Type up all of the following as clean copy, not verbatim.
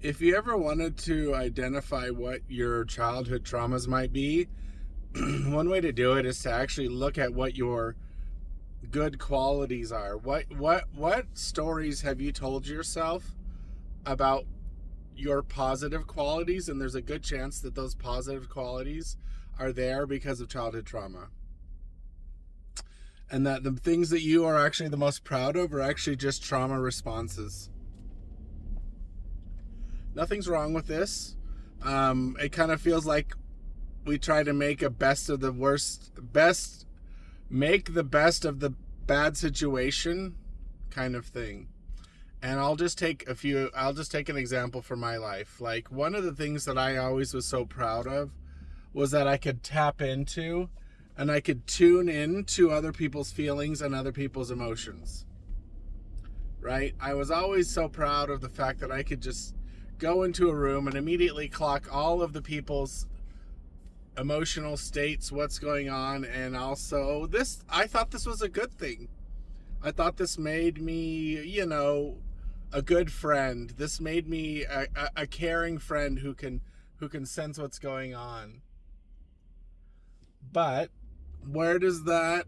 If you ever wanted to identify what your childhood traumas might be, one way to do it is to actually look at what your good qualities are. What stories have you told yourself about your positive qualities, and there's a good chance that those positive qualities are there because of childhood trauma. And that the things that you are actually the most proud of are actually just trauma responses. Nothing's wrong with this. It kind of feels like we try to make a best of the worst, make the best of the bad situation kind of thing. And I'll just take an example from my life. Like, one of the things that I always was so proud of was that I could tap into and I could tune in to other people's feelings and other people's emotions. Right? I was always so proud of the fact that I could just go into a room and immediately clock all of the people's emotional states, what's going on, and also I thought this was a good thing. I thought this made me, a good friend. This made me a caring friend who can sense what's going on. But where does that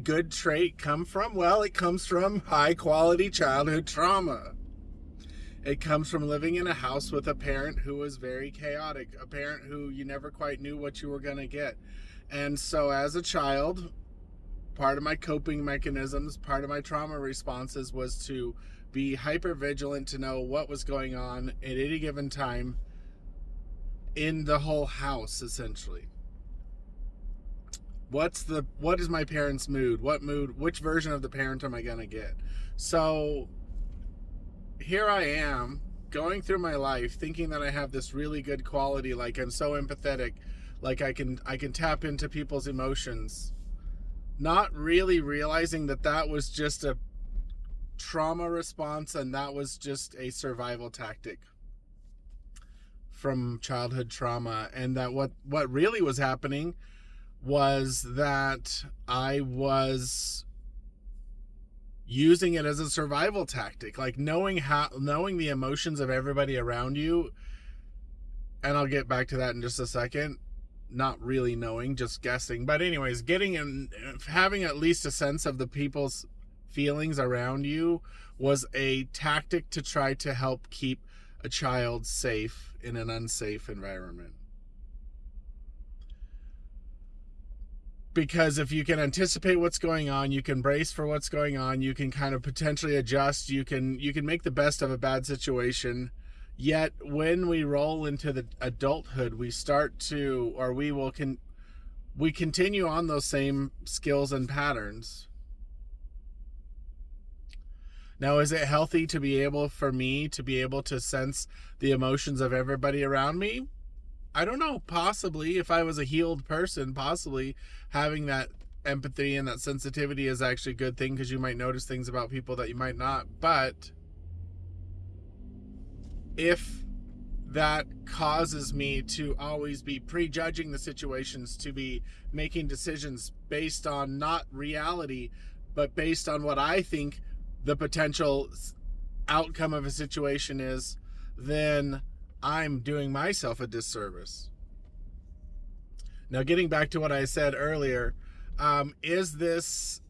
good trait come from? Well, it comes from high quality childhood trauma. It comes from living in a house with a parent who was very chaotic, a parent who you never quite knew what you were going to get. And so as a child, part of my coping mechanisms, part of my trauma responses was to be hyper vigilant to know what was going on at any given time in the whole house, essentially. What is my parents' mood? Which version of the parent am I going to get? So here I am going through my life thinking that I have this really good quality, like I'm so empathetic, like I can tap into people's emotions, not really realizing that was just a trauma response, and that was just a survival tactic from childhood trauma. And that what really was happening was that I was using it as a survival tactic, like knowing the emotions of everybody around you. And I'll get back to that in just a second. Not really knowing, just guessing. But anyways, having at least a sense of the people's feelings around you was a tactic to try to help keep a child safe in an unsafe environment. Because if you can anticipate what's going on, you can brace for what's going on, you can kind of potentially adjust, you can make the best of a bad situation. Yet when we roll into the adulthood, we continue on those same skills and patterns. Now, is it healthy for me to be able to sense the emotions of everybody around me? I don't know. Possibly, if I was a healed person, possibly having that empathy and that sensitivity is actually a good thing, because you might notice things about people that you might not. But if that causes me to always be prejudging the situations, to be making decisions based on not reality, but based on what I think the potential outcome of a situation is, then I'm doing myself a disservice. Now, getting back to what I said earlier, is this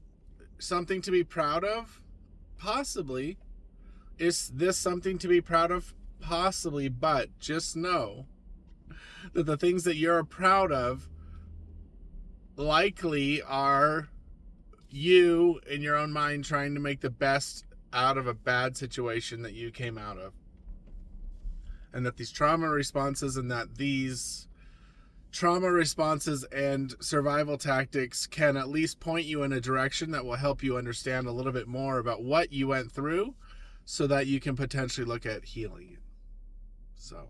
something to be proud of? Possibly. Is this something to be proud of? Possibly, but just know that the things that you're proud of likely are you in your own mind trying to make the best out of a bad situation that you came out of. And that these trauma responses and survival tactics can at least point you in a direction that will help you understand a little bit more about what you went through, so that you can potentially look at healing it. So,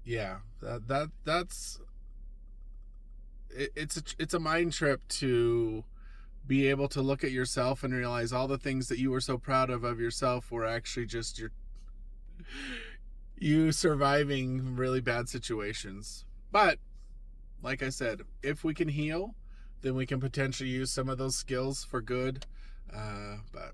yeah, that's it's a mind trip to be able to look at yourself and realize all the things that you were so proud of yourself were actually just you surviving really bad situations. But like I said, if we can heal, then we can potentially use some of those skills for good. But